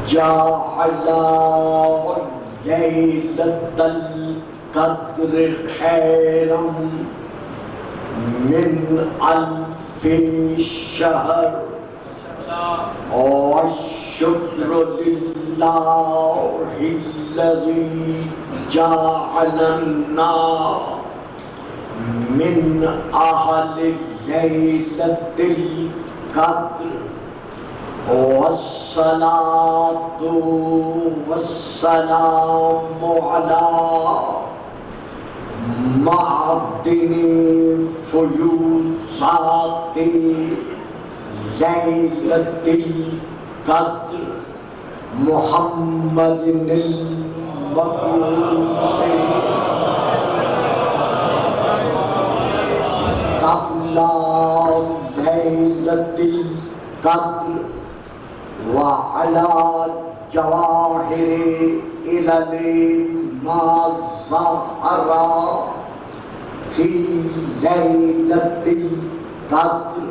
جعل ليلة القدر خيرا من ألف شهر والشكر لله الذي جعلنا من أهل ليلة القدر والصلاة والسلام على معدن فيوضات ليلة القدر محمد المبعوث قبل ليلة القدر وعلى جواهر إلى ما ظهر في ليلة القدر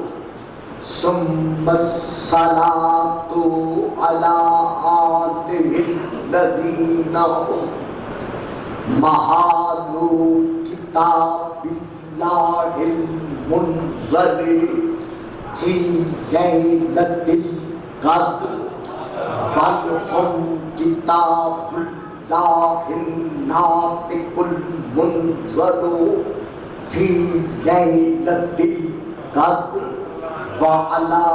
ثم الصلاة على آله الذين هم محال كتاب الله المنزل في ليلة القدر بل هم كتاب الله الناطق المنزل في ليلة القدر وعلى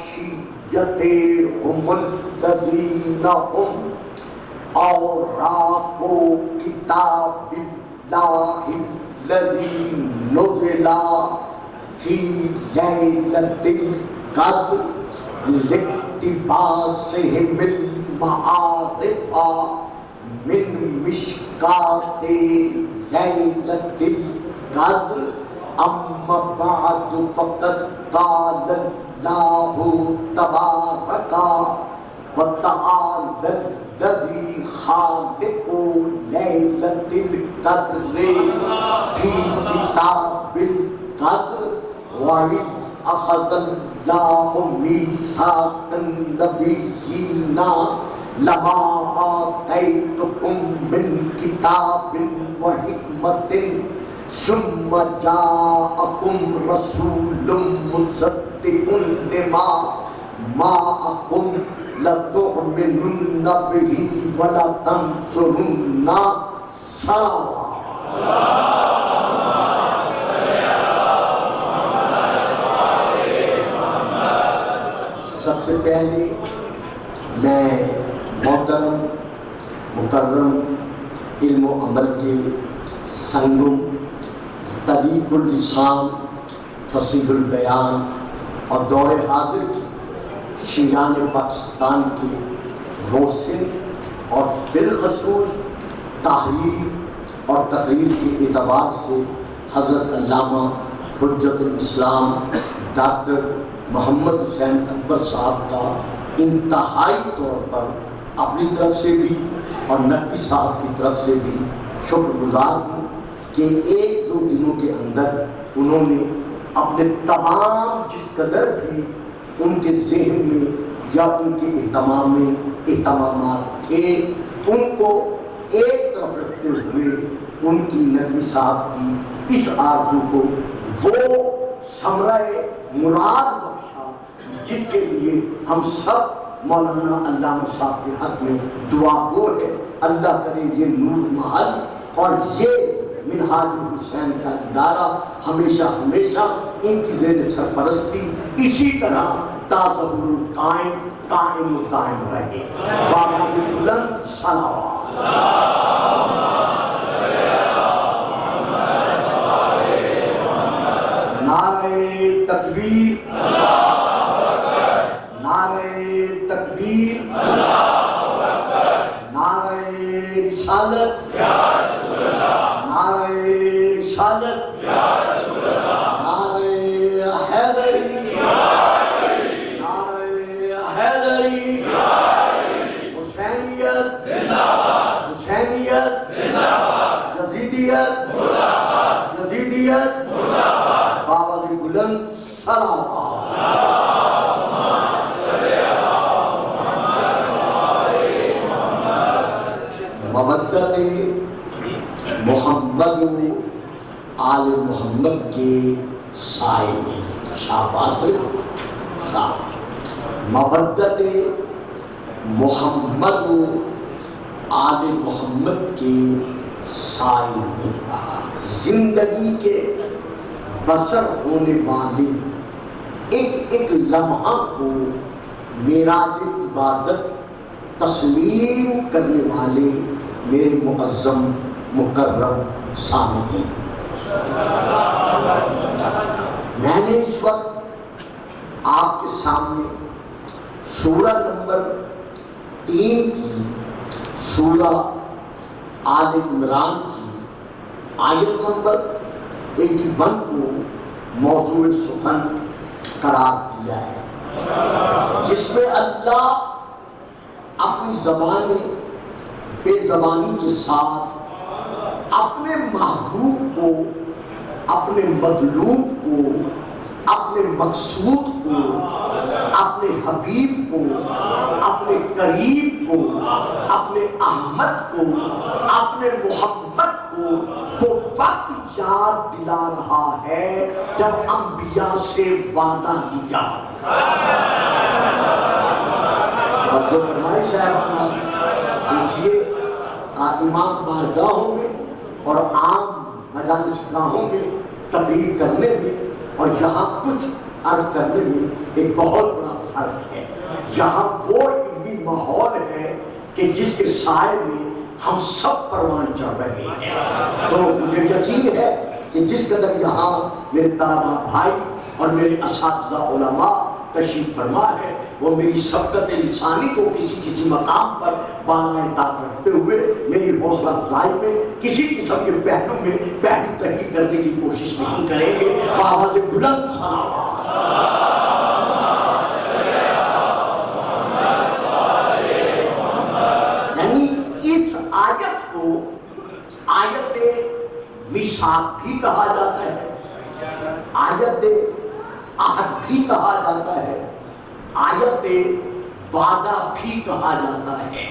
شيعتهم الذين هم أوراق كتاب الله الذي نزل في ليلة القدر لاقتباسهم المعارف من مشكاة ليلة القدر أما بعد فقد قال الله تبارك وتعالى الذي خالق ليلة القدر في كتاب القدر وإذ أخذ الله ميثاق النبيين لما آتيتكم من كتاب وحكمة ثم جاءكم رسول مصدق لما معكم لتؤمنن به ولتنصرن سوا. سب سے پہلے میں محترم مکرم علم و عمل کے سنگم طلیب اللسان فصیح البیان اور دور حاضر کی شیعان پاکستان کے محسن اور بالخصوص تحریر اور تقریر کے اعتبار سے حضرت علامہ حجت الاسلام ڈاکٹر محمد حسین اکبر صاحب کا انتہائی طور پر اپنی طرف سے بھی اور نقوی صاحب کی طرف سے بھی شکر گزار ہوں کہ ایک دو دنوں کے اندر انہوں نے اپنے تمام جس قدر بھی ان کے ذہن میں یا ان کے اہتمام میں اہتمامات تھے ان کو ایک طرف رکھتے ہوئے ان کی نقوی صاحب کی اس آرزو کو وہ ثمرہ مراد بخشا جس کے لیے ہم سب مولانا علامہ صاحب کے حق میں دعا گو ہے. اللہ کرے یہ نور محل اور یہ منہاج الحسین کا ادارہ ہمیشہ ہمیشہ ان کی زیر سرپرستی اسی طرح تاظہر القائم قائم القائم رہے. بابا کی بلند صلوات. نعرہ تکبیر، نعرہ تکبیر، نعرہ رسالت، نعرہ رسالت، نعرہ حیدری، نعرہ حیدری، حسینیت، حسینیت، یزیدیت، یزیدیت، بابا کی بلند صلوات. مودت محمد آل محمد کے سائے میں، شاباش مودت محمد آل محمد کے سائے میں، زندگی کے بسر ہونے والی ایک ایک لمحہ کو معراج عبادت تسلیم کرنے والے میرے معظم مکرم سامعین، میں نے اس وقت آپ کے سامنے سورہ نمبر 3 کی، سورہ آل عمران کی آیت نمبر 81 کو موضوع سخن قرار دیا ہے، جس میں اللہ اپنی زبان بے زبانی کے ساتھ اپنے محبوب کو، اپنے مطلوب کو، اپنے مقصود کو، اپنے حبیب کو، اپنے قریب کو، اپنے احمد کو، اپنے محمد کو وہ وقت یاد دلا رہا ہے جب انبیاء سے وعدہ لیا۔ اور جو فرمائش ہے اپنا دیکھئے امام بارگاہوں میں اور عام مجالس گاہوں میں تقریر کرنے میں اور یہاں کچھ عرض کرنے میں ایک بہت بڑا فرق ہے۔ یہاں وہ علمی ماحول ہے کہ جس کے سائے میں ہم سب پروان چڑھ رہے ہیں، تو مجھے یقین ہے کہ جس قدر یہاں میرے طلباء بھائی اور میرے اساتذہ علماء تشریف فرما ہے، وہ میری سبقت لسانی کو کسی مقام پر بالائے طاق رکھتے ہوئے میری حوصلہ افزائی میں کسی قسم کے پہلو میں پہلو تحقیق کرنے کی کوشش نہیں کریں گے۔ آواز بلند صلوات۔ یعنی اس آیت کو آیت میثاق بھی کہا جاتا ہے، آیت عہد بھی کہا جاتا ہے، آیت وعدہ بھی کہا جاتا ہے۔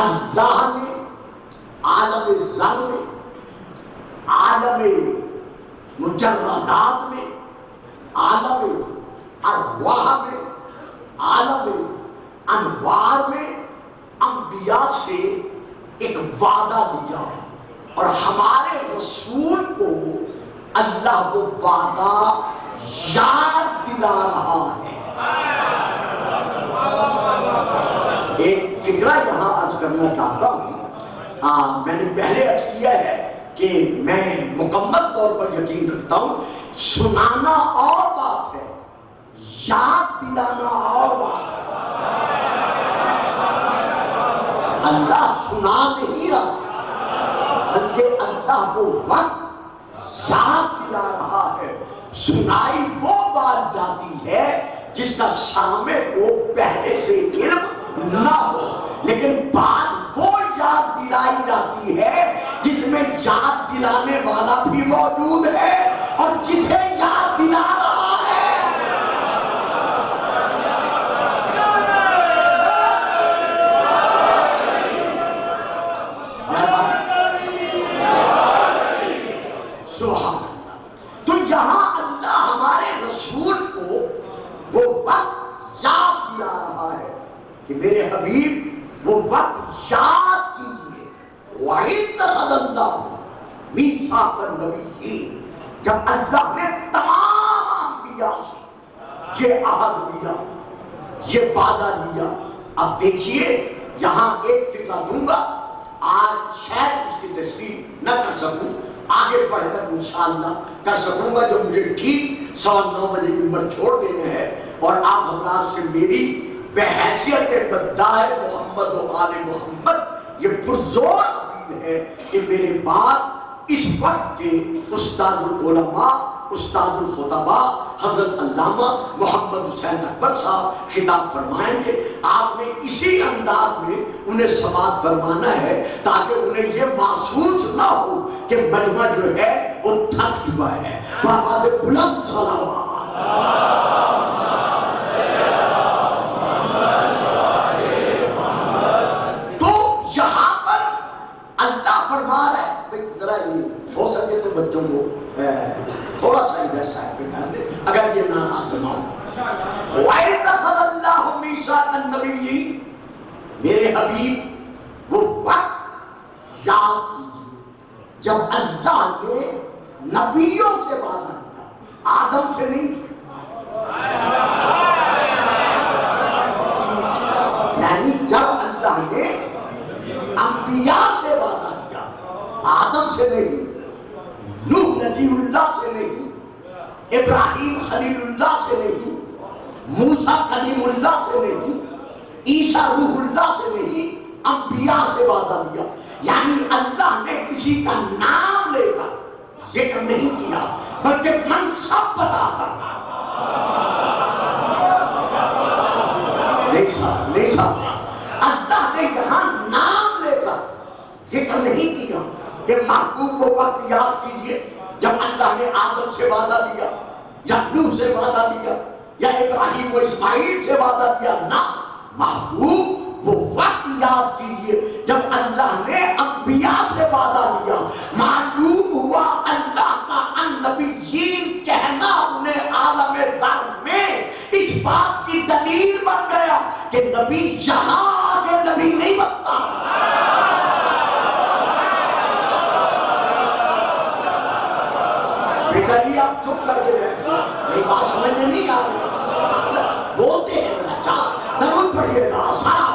اللہ نے عالم ذر میں، عالم مجردات میں، عالم ارواح میں، عالم انوار میں انبیاء سے ایک وعدہ لیا، اور ہمارے رسول کو اللہ کو وعدہ یاد دلا رہا ہے۔ ایک فکرہ یہاں عرض کرنا چاہتا ہوں، میں نے پہلے عرض کیا ہے کہ میں مکمل طور پر یقین رکھتا ہوں سنانا اور بات ہے، یاد دلانا اور بات ہے۔ اللہ سنا نہیں رہا بلکہ اللہ کو وقت یاد دلا رہا ہے۔ سنائی وہ بات جاتی ہے جس کا سامع کو پہلے سے علم نہ ہو، لیکن بات وہ یاد دلائی جاتی ہے جس میں یاد دلانے والا بھی موجود ہے اور جسے یاد دلا رہا ہے۔ تو یہاں اللہ ہمارے رسول کو وہ وقت یاد دلا رہا ہے کہ میرے حبیب وہ وقت یاد کیجئے۔ وَإِذْ أَخَذَ اللَّهُ مِيثَاقَ النَّبِيِّينَ، جب اللہ نے تمام انبیاء سے یہ عہد لیا، یہ وعدہ لیا۔ اب دیکھیے یہاں ایک فکرہ دوں گا، آج شاید اس کی تشریح نہ کر سکوں، آگے بڑھ کر انشاءاللہ کر سکوں گا، جو مجھے ٹھیک 9:15 بجے ممبر چھوڑ دینے ہیں، اور آپ حضرات سے میری بحیثیت بدائے محمد و آل محمد یہ پرزور اپیل ہے کہ میرے بعد اس وقت کے استاد العلماء، استاد الخطباء حضرت علامہ محمد حسین اکبر صاحب خطاب فرمائیں گے۔ آپ نے اسی انداز میں انہیں سماعت فرمانا ہے تاکہ انہیں یہ محسوس نہ ہو کہ مجمع جو ہے وہ تھک چکا ہے۔ بآواز بلند صلوات۔ تو یہاں پر میرے حبیب وہ وقت یاد کیجیے جب اللہ نے نبیوں سے وعدہ کیا، آدم سے نہیں کیا۔ یعنی جب اللہ نے انبیاء سے وعدہ کیا، آدم سے نہیں، نوح نبی اللہ سے نہیں، ابراہیم خلیل اللہ سے نہیں، موسیٰ کلیم اللہ سے نہیں، عیسیٰ روح اللہ سے نہیں، انبیاء سے وعدہ لیا۔ یعنی اللہ نے کسی کا نام لے کر ذکر نہیں کیا بلکہ منصب بتا کر، اللہ نے یہاں نام لے کر ذکر نہیں کیا کہ محبوب کو وقت یاد کیجئے جب اللہ نے آدم سے وعدہ لیا یا نوح سے وعدہ لیا یا ابراہیم و اسماعیل سے وعدہ لیا، نہ، محبوب وہ وقت یاد کیجئے جب اللہ نے انبیاء سے وعدہ لیا۔ معلوم ہوا اللہ کا النبیین کہنا انہیں عالم در میں اس بات کی دلیل بن گیا کہ نبی یہاں آگے نبی نہیں بنتا۔ بیٹا آپ چپ کر کے بیٹھے، میری بات سمجھ میں نہیں آ رہی، بولتے ہیں بیٹا، درود پڑھیے گا، سلام۔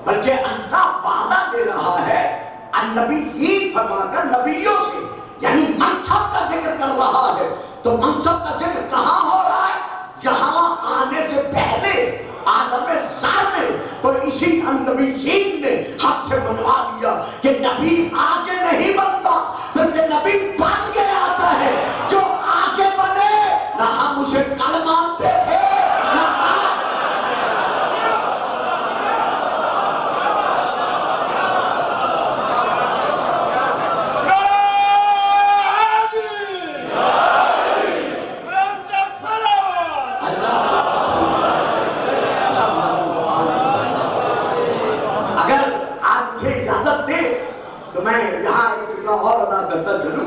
بلکہ اللہ وعدہ دے رہا ہے النبیین فرما کر، نبیوں سے، یعنی منصب کا ذکر کر رہا ہے۔ تو منصب کا ذکر کہاں ہو رہا ہے؟ یہاں آنے سے پہلے عالم زر میں۔ تو اسی النبیین نے ہم سے منوا دیا کہ نبی آگے نہیں بنتا بلکہ نبی بن کے آتا ہے۔ جو آگے بنے نہ ہم اسے کل مانتے تھے نہ کرتا چلوں۔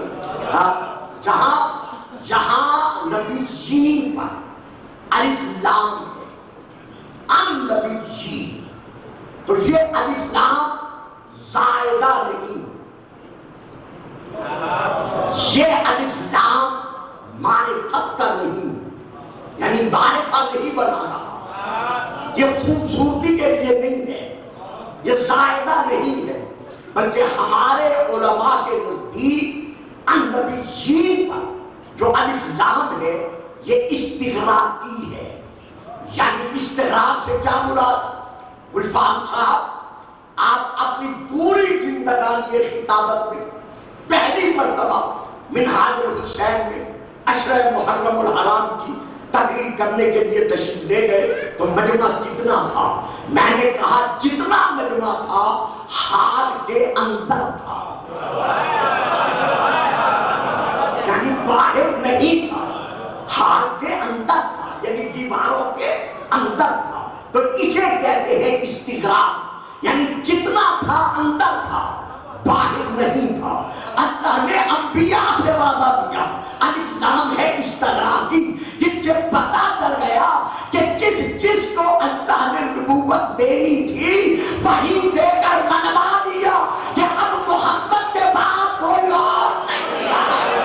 یہاں نبیین پر الف لام ہے، النبیین، تو یہ الف لام زائدہ نہیں، یہ الف لام معرفت کا نہیں، یعنی معرفت نہیں بنا رہا، یہ خوبصورتی کے لیے نہیں ہے، یہ زائدہ نہیں ہے، بلکہ ہمارے علماء کے نزدیک النبیین پر جو الف لام ہے یہ استغراقی ہے۔ یعنی استغراق سے کیا مراد؟ گلفام صاحب، آپ اپنی پوری زندگانی خطابت میں پہلی مرتبہ منہاج الحسین میں عشرہ محرم الحرام کی تقریر کرنے کے لیے تشریف لے گئے تو مجمع کتنا تھا؟ میں نے کہا جتنا مجمع تھا حال کے اندر تھا، یعنی باہر نہیں تھا، حال کے اندر تھا، یعنی دیواروں کے اندر تھا۔ تو اسے کہتے ہیں استغراق، یعنی جتنا تھا اندر تھا، باہر نہیں تھا۔ اللہ نے انبیاء سے وعدہ دیا، الف لام ہے استغراقی، جس سے پتا چل گیا کہ کس کو اللہ نے نبوت دینی تھی وہی دے کر منوا دیا کہ اب محمد کے بعد کوئی اور نہیں آئے۔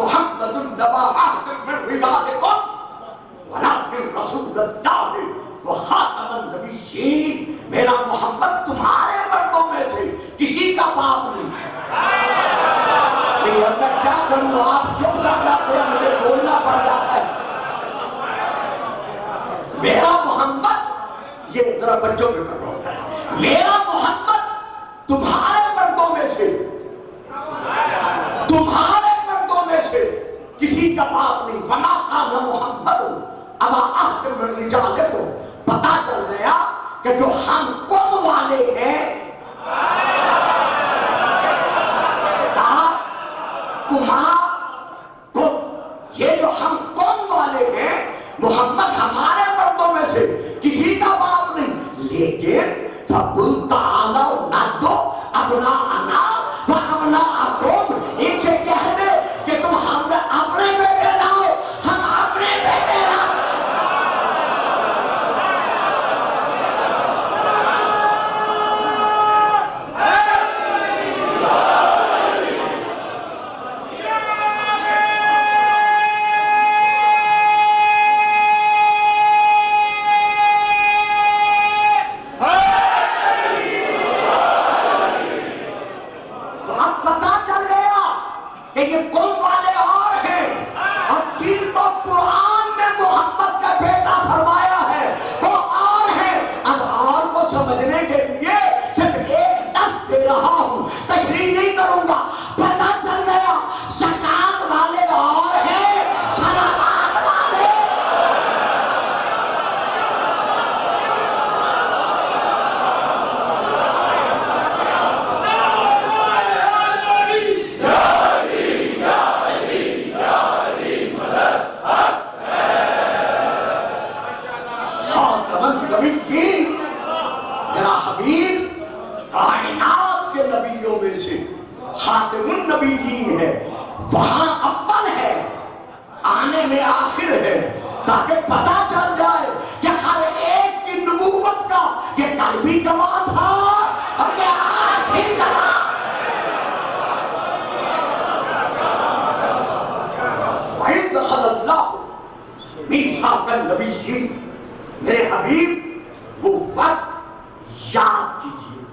محمد النبا عہد من رجالکم ولکن رسول اللہ وخاتم النبیین، میرا محمد تمہارے مردوں میں سے کسی کا باپ نہیں ہے۔ میں کیا کروں، آپ چپ کر جاتے ہیں، مجھے بولنا پڑ جاتا ہے۔ میرا محمد، یہ ذرا بچوں پہ کر رہا ہے، میرا محمد تمہارے مردوں میں سے، تمہارے مردوں میں سے کسی کا باپ نہیں۔ وما کان محمد ابا احد من رجالکم، پتا چل گیا کہ جو ہم قوم والے ہیں، یہ جو پتا چل جائے کہ ہر ایک کی نبوت کا یہ کل بھی گواہ تھا اور یہ آج بھی گواہ. وَإِذْ دَخَلَ اللَّهُ مِيثَاقَ النَّبِيِّينَ. میرے حبیب وہ وقت یاد کیجیے.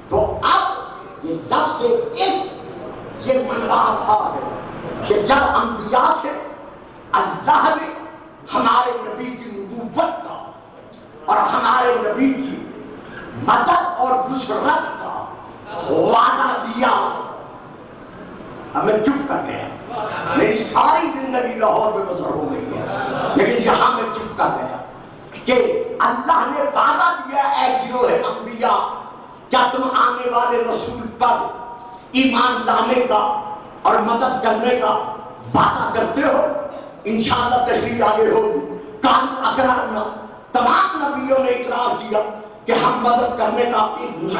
تو اب یہ لفظ یہ منوا تھا کہ جب انبیاء سے اللہ نے ہمارے نبی کی نبوت کا اور ہمارے نبی کی مدد اور نصرت کا وعدہ دیا. اب میں چپ کر گیا. میری ساری زندگی لاہور میں بسر ہو گئی ہے, لیکن یہاں میں چپ کر گیا کہ اللہ نے وعدہ دیا اے گروہ انبیاء, کیا تم آنے والے رسول پر ایمان لانے کا اور مدد کرنے کا وعدہ کرتے ہو؟ انشاءاللہ تشریح آگے ہوگی. کان اقرارنا, تمام نبیوں نے اقرار کیا کہ ہم مدد کرنے کا,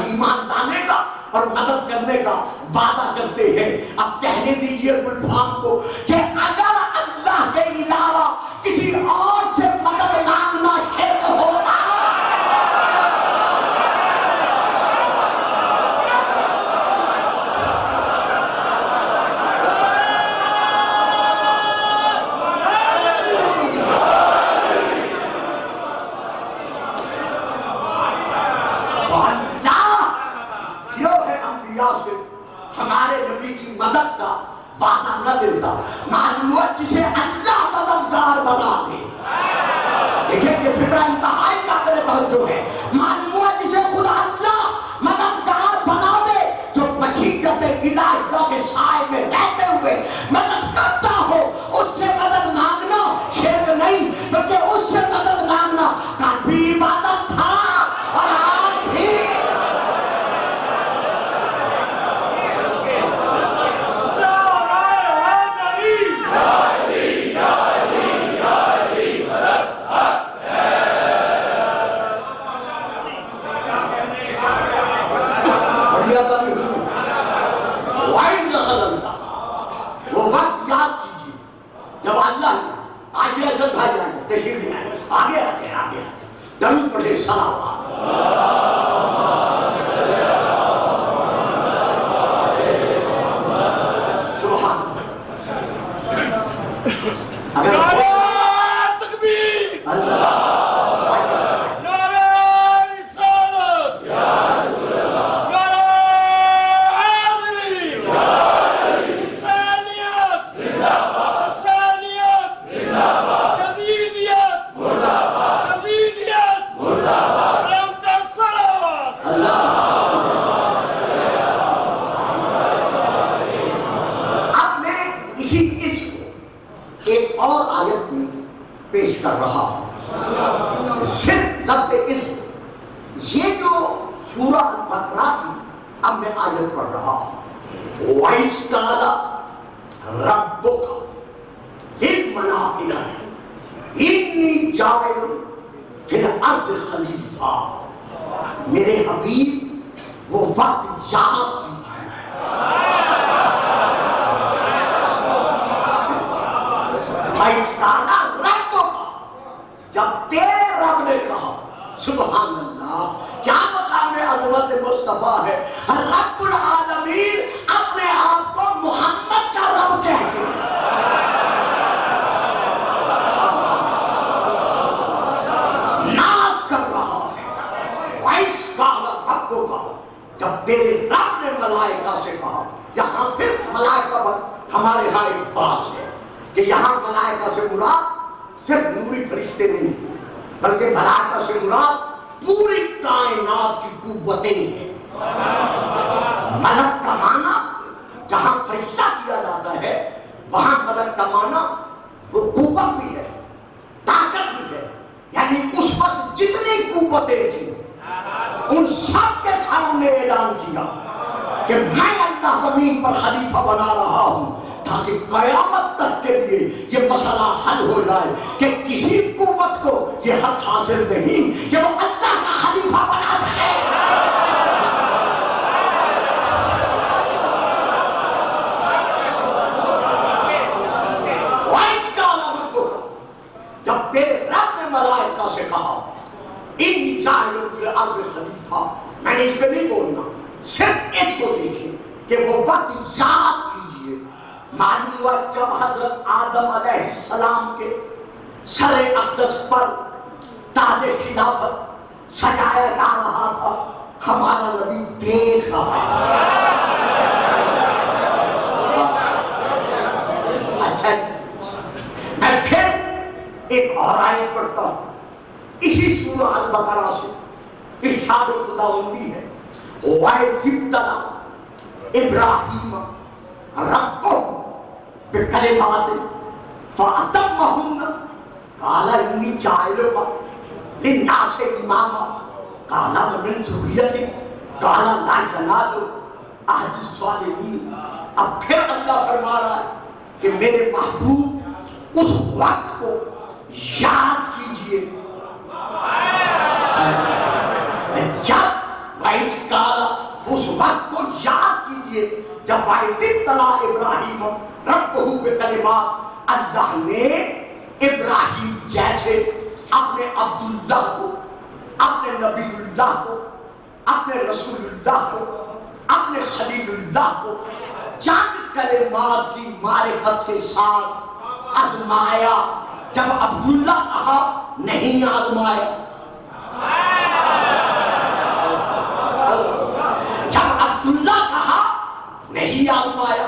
ایمان لانے کا اور مدد کرنے کا وعدہ کرتے ہیں. اب کہنے دیجئے گلفام کو کہ اگر اللہ کے علاوہ کسی اور سے مدد مانگنا شرک ہوتا ہمارے نبی کی مدد کا وعدہ نہ دیتا. معلوم ہوا جسے اللہ مددگار بنا دے. دیکھیں کہ فکرہ انتہائی قابل توجہ ہے. معلوم ہوا جسے خدا اللہ مددگار بنا دے, جو مشیت الہیہ کے سائے میں رہتے ہوئے مدد کرتا ہو, اس سے مدد مانگنا شرک نہیں بلکہ اس سے مدد مانگنا کل بھی عبادت تھا اور آج بھی. وہ وقت یاد کیجیے جب اللہ آگے اصل بھائی جائیں تشریف لے آئے. آگے آگے آگے درود پڑھے صلوات. سبحان اللہ. تکبیر اللہ. ایک اور آیت میں پیش کر رہا ہوں صرف لفظ اسم. یہ جو سورہ البقرہ کی اب میں آیت پڑھ رہا ہوں. وَإِذْ قَالَ رَبُّكَ لِلْمَلَائِكَةِ إِنِّي جَاعِلٌ فِي الْأَرْضِ خَلِیفَةً. میرے حبیب وہ وقت یاد کیجیے. جب تیرے رب نے کہا, سبحان اللہ, کیا مقام عظمت مصطفیٰ ہے. رب العالمین اپنے آپ کو محمد کا رب کہتے ہیں. ناز کر رہا ہے. وَإِذْ قَالَ رَبُّكَ, جب تیرے رب نے ملائکہ سے کہا. یہاں پھر ملائکہ ہمارے ہاں ایک بات ہے کہ یہاں ملائکہ سے مراد صرف نوری فرشتے نہیں بلکہ ملائکہ سے مراد پوری کائنات کی قوتیں ہیں. ملک کا معنی جہاں فرشتہ کیا جاتا ہے وہاں ملک کا معنی وہ قوت بھی ہے, طاقت بھی ہے. یعنی اس وقت جتنی قوتیں تھیں ان سب کے سامنے اعلان کیا کہ میں اللہ زمین پر خلیفہ بنا رہا ہوں تاکہ قیامت تک کے لیے یہ مسئلہ حل ہو جائے کہ کسی قوت کو یہ حق حاصل نہیں کہ وہ اللہ کا خلیفہ بنا سکے. جب تیرے رب الارض خلیفہ، میں نے اس پہ نہیں بولنا، صرف اس کو دیکھیں کہ وہ وقت یاد کیجئے۔ معلوم ہوا جب حضرت آدم علیہ السلام کے سر اقدس پر تاج خلافت سجایا جا رہا تھا، ہمارا نبی دیکھ رہا تھا۔ اچھا میں پھر ایک اور آیت پڑھتا ہوں اسی سورہ البقرہ سے، ارشاد خداوندی ہے وَإِذِ ابْتَلَىٰ إِبْرَاهِيمَ رَبُّهُ بِكَلِمَاتٍ فَأَتَمَّهُنَّ قَالَ إِنِّي جَاعِلُكَ لِلنَّاسِ إِمَامًا قَالَ وَمِن ذُرِّيَّتِي قَالَ لَا يَنَالُ عَهْدِ الظَّالِمِينَ۔ اب پھر اللہ فرما رہا ہے کہ میرے محبوب اس وقت کو یاد کیجئے جب وائس کالا، اس وقت کو یاد کیجئے جب وَإِذِ ابْتَلَىٰ إِبْرَاهِيمَ رَبُّهُ بِكَلِمَاتٍ، اللہ نے ابراہیم جیسے اپنے عبداللہ کو، اپنے نبی اللہ کو، اپنے رسول اللہ کو، اپنے خلیل اللہ کو چند کلمات کی معرفت کے ساتھ آزمایا۔ جب عبداللہ کہا نہیں آزمایا، جب عبداللہ کہا نہیں آزمایا،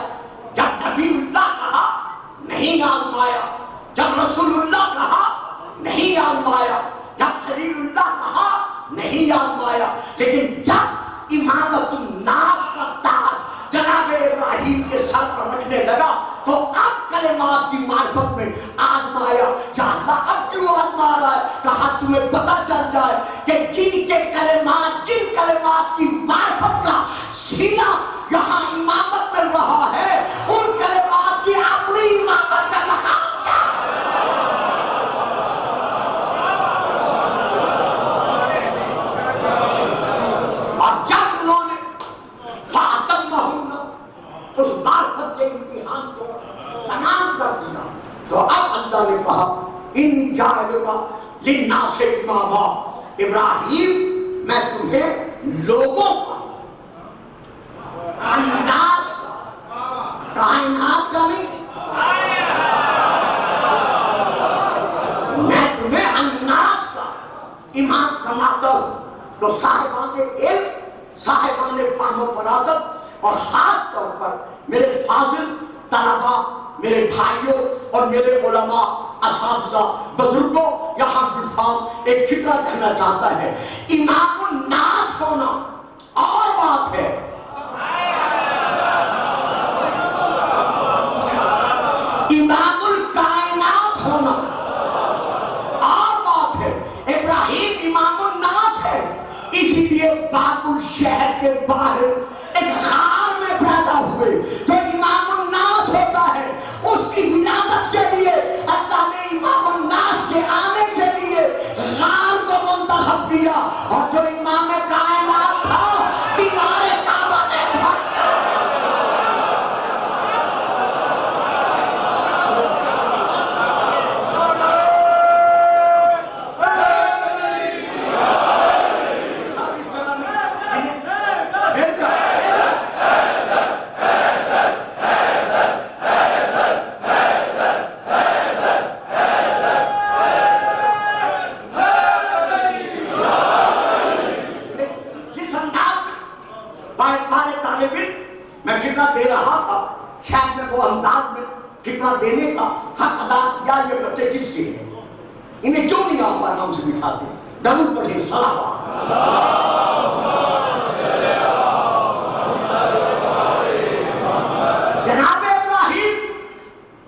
جب نبی اللہ کہا نہیں آزمایا، جب رسول اللہ کہا نہیں آزمایا، جب خلیل اللہ کہا نہیں آزمایا، لیکن جب امامت الناس کا تاج جناب ابراہیم کے سر پر رکھنے لگا تو اب کلمات کی معرفت میں آزمایا۔ یا اللہ اب کیوں آزما رہا ہے؟ کہا تمہیں پتہ چل جائے کہ جن کے کلمات، جن کلمات کی معرفت کا سینہ یہاں امامت مل رہا ہے، ان کلمات کی اپنی امامت کا مقام کیا ہے؟ اور جب انہوں نے فَأَتَمَّهُنَّ اس معرفت کے امتحان کو تمام کر دیا تو اب اللہ نے کہا اِنِّی جَاعِلُكَ لِلنَّاسِ إِمَامًا، ابراہیم میں تمہیں لوگوں کا، الناس کا، کائنات کا نہیں، میں تمہیں الناس کا امام بناتا ہوں۔ تو صاحبان علم، صاحبان فہم و فراست اور خاص طور پر میرے فاضل طلباء، میرے بھائیوں اور میرے علماء، اساتذہ، بزرگوں، یہاں بالفام ایک فکرہ کہنا چاہتا ہے، امام الناس ہونا اور بات ہے، امام الکائنات ہونا اور بات ہے۔ ابراہیم امام الناس ہے، اسی لیے باب الشہر کے باہر ایک غار میں پیدا ہوئے۔ جو امام الناس ہوتا ہے اس کی ولادت کے لیے اللہ نے امام الناس کے آنے کے لیے غار کو منتخب کیا، اور جو امام کائنات تھا دیوار کعبہ نے پھٹ گیا۔ دے رہا تھا، شاید میں وہ انداز میں فکرہ دینے کا حق ادا کیا۔ یہ بچے کس کے ہیں؟ انہیں کیوں نہیں آپ نام سے دکھاتے؟ درود پڑھیں صلوات۔ جناب ابراہیم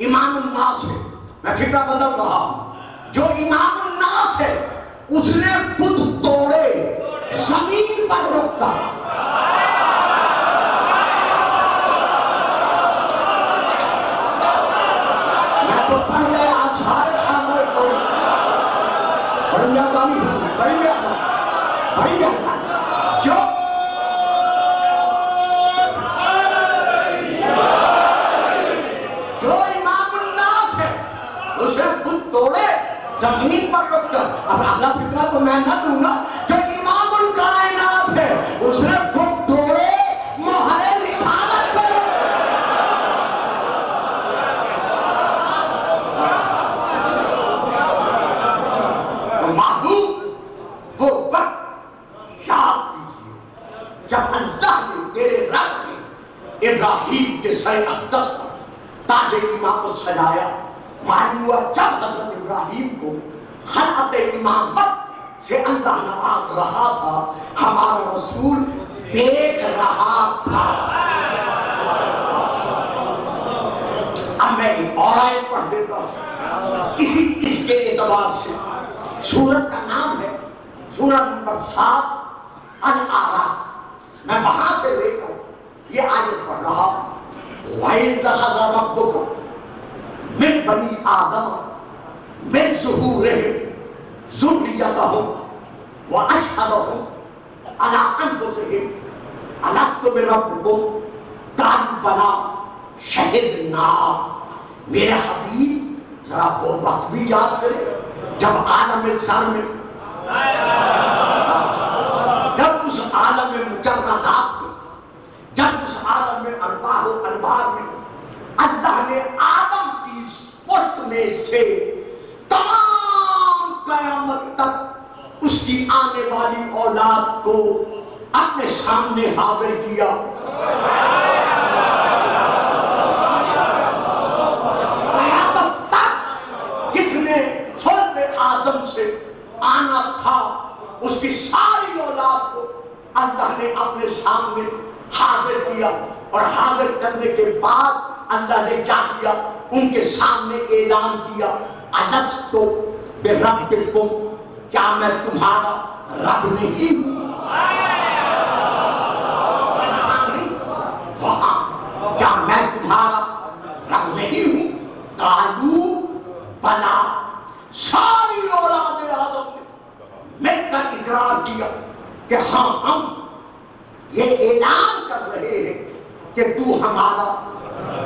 امام الناس ہے، میں فکرہ بدل رہا ہوں، جو امام الناس ہے اس نے بت توڑے، زمین پر رکھتا۔ جو امام الناس ہے اسے بت توڑے، زمین پر رکھ کر، اب اگلا فکرہ تو میں نہ دوں گا، جو امام سجایا. معلوم ہوا جب حضرت ابراہیم کو خلعت امامت سے اللہ نواز رہا تھا، ہمارا رسول دیکھ رہا تھا. اب میں ایک اور آیت پڑھ دیتا ہوں اس کے اعتبار سے. سورت کا نام ہے سورت نمبر 7 الاعراف. میں وہاں سے لے کر یہ آیت پڑھ رہا ہوں. وَإِذْ أَخَذَ رَبُّكَ مِنْ بَنِي آدَمَ مِنْ ظُهُورِهِمْ ذُرِّيَّتَهُمْ وَأَشْهَدَهُمْ عَلَىٰ أَنفُسِهِمْ أَلَسْتُ بِرَبِّكُمْ قَالُوا بَلَىٰ شَهِدْنَا. میرے حبیب ذرا وہ وقت بھی یاد کرے جب عالم زر میں، جب اس عالم مجردات میں، جب اس عالم میں ارواح و انوار میں اللہ نے آدم کی پشت میں سے تمام قیامت تک اس کی آنے والی اولاد کو اپنے سامنے حاضر کیا. قیامت تک جس نے صلب آدم سے آنا تھا اس کی ساری اولاد کو اللہ نے اپنے سامنے حاضر کیا. اور حاضر کرنے کے بعد اللہ نے کیا کیا؟ ان کے سامنے اعلان کیا الست بربکم، کیا میں تمہارا رب نہیں ہوں؟ وہاں کیا میں تمہارا رب نہیں ہوں؟ قالوا بلا. ساری اولاد آدم نے مل کر اقرار کیا کہ ہاں ہم یہ اعلان کر رہے ہیں کہ تو ہمارا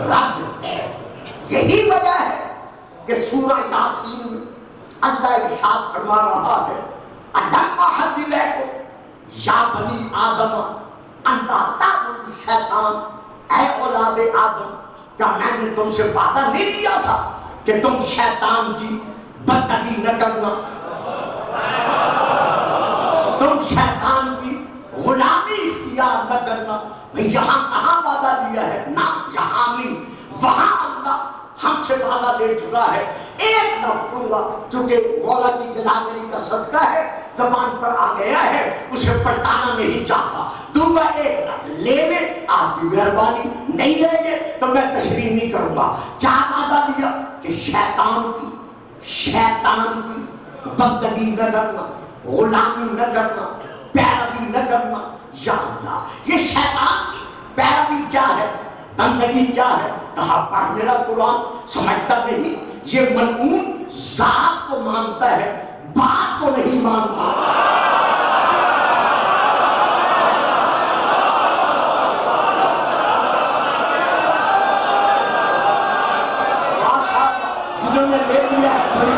رب ہے. یہی وجہ ہے کہ سورہ یاسین میں اللہ ارشاد فرما رہا ہے أَلَمْ أَعْهَدْ إِلَيْكُمْ یا بنی آدم أَن لَا تَعْبُدُوا الشَّيْطَانَ. اے اولاد آدم، کیا میں نے تم سے وعدہ نہیں لیا تھا کہ تم شیطان کی بندگی نہ کرنا، تم شیطان کی غلامی اختیار نہ کرنا؟ یہاں کہاں وعدہ دیا ہے؟ نہ یہاں نہیں، وہاں اللہ ہم سے وعدہ دے چکا ہے. ایک لفظ دوں گا چونکہ مولا کی گداگری کا صدقہ ہے، زبان پر آ گیا ہے، اسے پلٹانا نہیں چاہتا. دوں گا ایک لفظ، لے لے، آپ کی مہربانی. نہیں لیں گے تو میں تشریح نہیں کروں گا. کیا وعدہ دیا؟ کہ شیطان کی بندگی نہ کرنا، غلامی نہ کرنا، پیروی نہ کرنا. یا اللہ، یہ شیطان کی پیروی کیا ہے، بندگی کیا ہے؟ کہا پڑھ میرا قرآن. سمجھتا نہیں، یہ ملعون ذات کو مانتا ہے، بات کو نہیں مانتا. جنہوں نے لے لیا ہے بڑی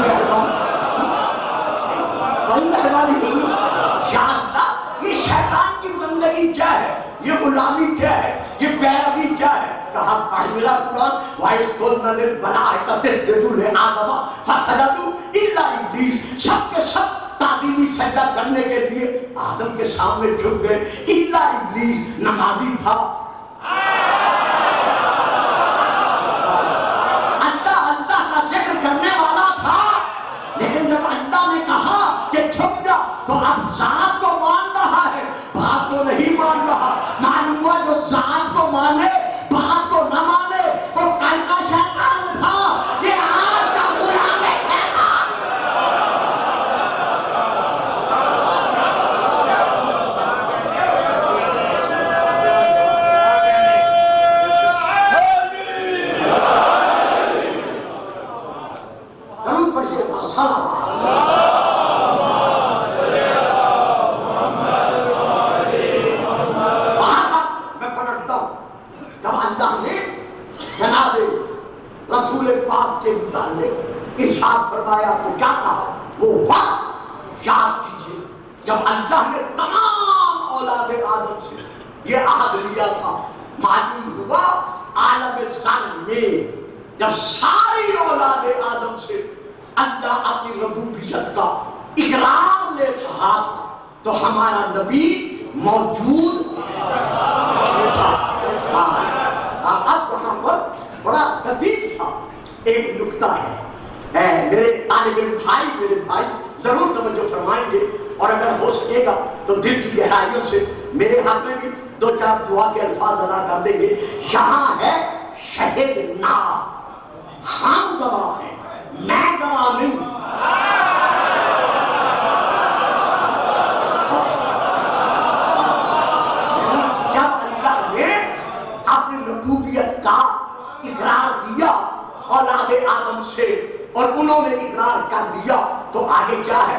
مہربانی ہوئی. یا اللہ، یہ شیطان کی بندگی کیا ہے، یہ غلامی کیا ہے، یہ پیروی کیا ہے؟ کہا پڑھ میرا قرآن. وَإِذْ قُلْنَا لِلْمَلَائِكَةِ اسْجُدُوا لِآدَمَ فَسَجَدُوا إِلَّا إِبْلِيسَ. سب کے سب تعظیمی سجدہ کرنے کے لیے آدم کے سامنے جھک گئے. إِلَّا إِبْلِيسَ نمازی تھا. اللہ کا ذکر کرنے والا تھا، لیکن جب اللہ نے کہا کہ جھک جا تو اب ذات کو مان رہا ہے، بات کو نہیں مان رہا. معلوم ہوا جو ذات کو مانے بات کو نہ مانے وہ کل کا شیطان تھا، یہ آج کا غلام ہے شیطان. درود پڑھیے سلام. رسول پاک کے متعلق ارشاد فرمایا تو کیا کہا؟ وہ وقت یاد کیجئے جب اللہ نے تمام اولاد آدم سے یہ عہد لیا تھا. معلوم ہوا عالم زر میں جب ساری اولاد آدم سے اللہ اپنی ربوبیت کا اقرار لے رہا تو ہمارا نبی موجود تھا. اب وہاں پر بڑا لطیف سا ایک نکتہ ہے، میرے طالب علم میرے بھائی ضرور توجہ فرمائیں گے، اور اگر ہو سکے گا تو دل کی گہرائیوں سے میرے ہاتھ میں بھی دو چار دعا کے الفاظ ادا کر دیں گے۔ یہاں ہے شہد نا، ہم گواہ ہیں، میں گواہ نہیں۔ جب اللہ نے اپنی ربوبیت کا اقرار دیا اولاد آدم سے اور انہوں نے اقرار کر لیا تو آگے کیا ہے؟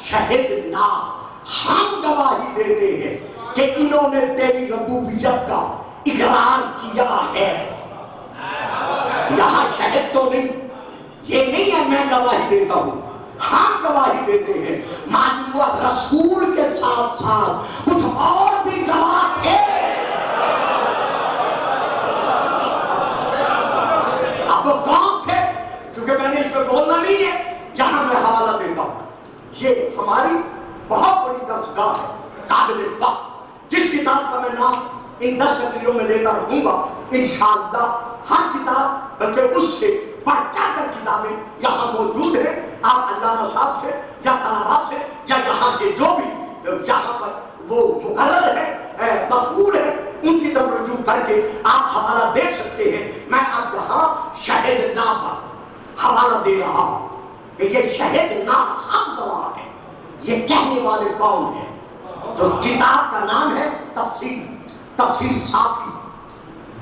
شہد نا، ہم گواہی دیتے ہیں کہ انہوں نے تیری ربوبیت کا اقرار کیا ہے۔ یہاں شہد تو نہیں، یہ نہیں ہے میں گواہی دیتا ہوں، ہم گواہی دیتے ہیں۔ معلوم ہوا رسول کے ساتھ ساتھ کچھ اور بھی گواہ تھے۔ اب وہ کون تھے؟ کیونکہ میں نے اس پہ بولنا نہیں ہے، یہاں میں حوالہ دیتا ہوں۔ یہ ہماری بہت بڑی درسگاہ ہے، قابل وقت، جس کتاب کا میں نام ان 10 تقریروں میں لیتا رہوں گا انشاءاللہ۔ ہر کتاب بلکہ اس سے بڑھ چڑھ کر کتابیں یہاں موجود ہیں۔ آپ علامہ صاحب سے یا طلباء سے یا یہاں کے جو بھی یہاں پر وہ مقرر ہے، مفعول ہے، ان کی طرف رجوع کر کے آپ حوالہ دیکھ سکتے ہیں۔ میں اب یہاں شہد نا پر حوالہ دے رہا ہوں کہ یہ شہد نا ہم گواہ ہیں۔ یہ کہنے والے کون ہیں؟ تو کتاب کا نام ہے تفسیر صافی،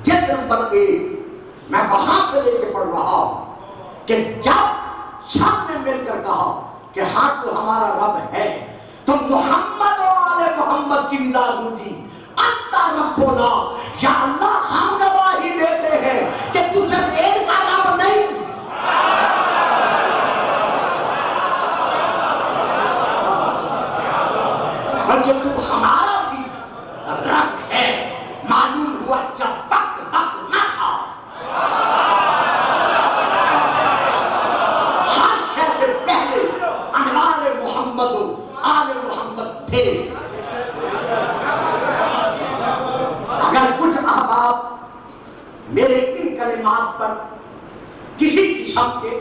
جلد نمبر 1۔ میں وہاں سے لے کے پڑھ رہا ہوں کہ جب سب نے مل کر کہا کہ ہاں تو ہمارا رب ہے، تو محمد و آل محمد کی ندا گونجی، انت ربنا، یا اللہ ہم گواہی دیتے ہیں کہ تو صرف ایک کا رب نہیں، بلکہ تو ہمارا بھی رب ہے۔ معلوم ہوا جب وقت نہ تھا، ہر شے سے پہلے انوار محمد و آل محمد تھے۔ اگر کچھ احباب میرے ان کلمات پر کسی قسم کے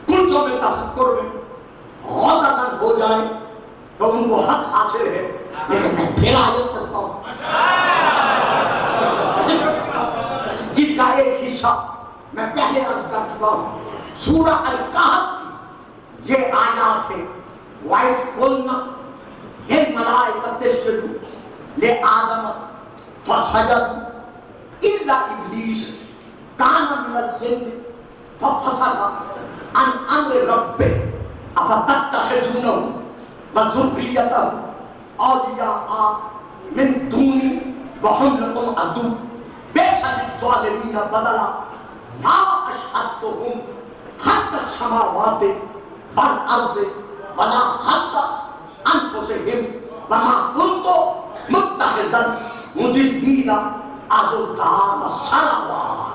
کلزم میں تفکر میں غوطہ ہو جائیں تو ان کو حق حاصل ہے، لیکن میں پھر آیت پڑھتا ہوں جس کا ایک حصہ میں پہلے عرض کر چکا ہوں۔ سورہ الکہف کی یہ آیات ہیں، وَإِذْ قُلْنَا لِلْمَلَائِكَةِ اسْجُدُوا لِآدَمَ فَسَجَدُوا إِلَّا إِبْلِيسَ كَانَ مِنَ الْجِنِّ فَفَسَقَ عَنْ أَمْرِ رَبِّهِ أَفَتَتَّخِذُونَهُ وَذُرِّيَّتَهُ أَوْلِيَاءَ مِن دُونِي وَهُمْ لَكُمْ عَدُوٌّ بِئْسَ لِلظَّالِمِينَ بَدَلًا مَا أَشْهَدتُّهُمْ خَلْقَ السَّمَاوَاتِ وَالْأَرْضِ وَلَا خَلْقَ أَنفُسِهِمْ وَمَا كُنتُ مُتَّخِذَ الْمُضِلِّينَ أَضُدَّاءَ الصَّلَوَاتِ۔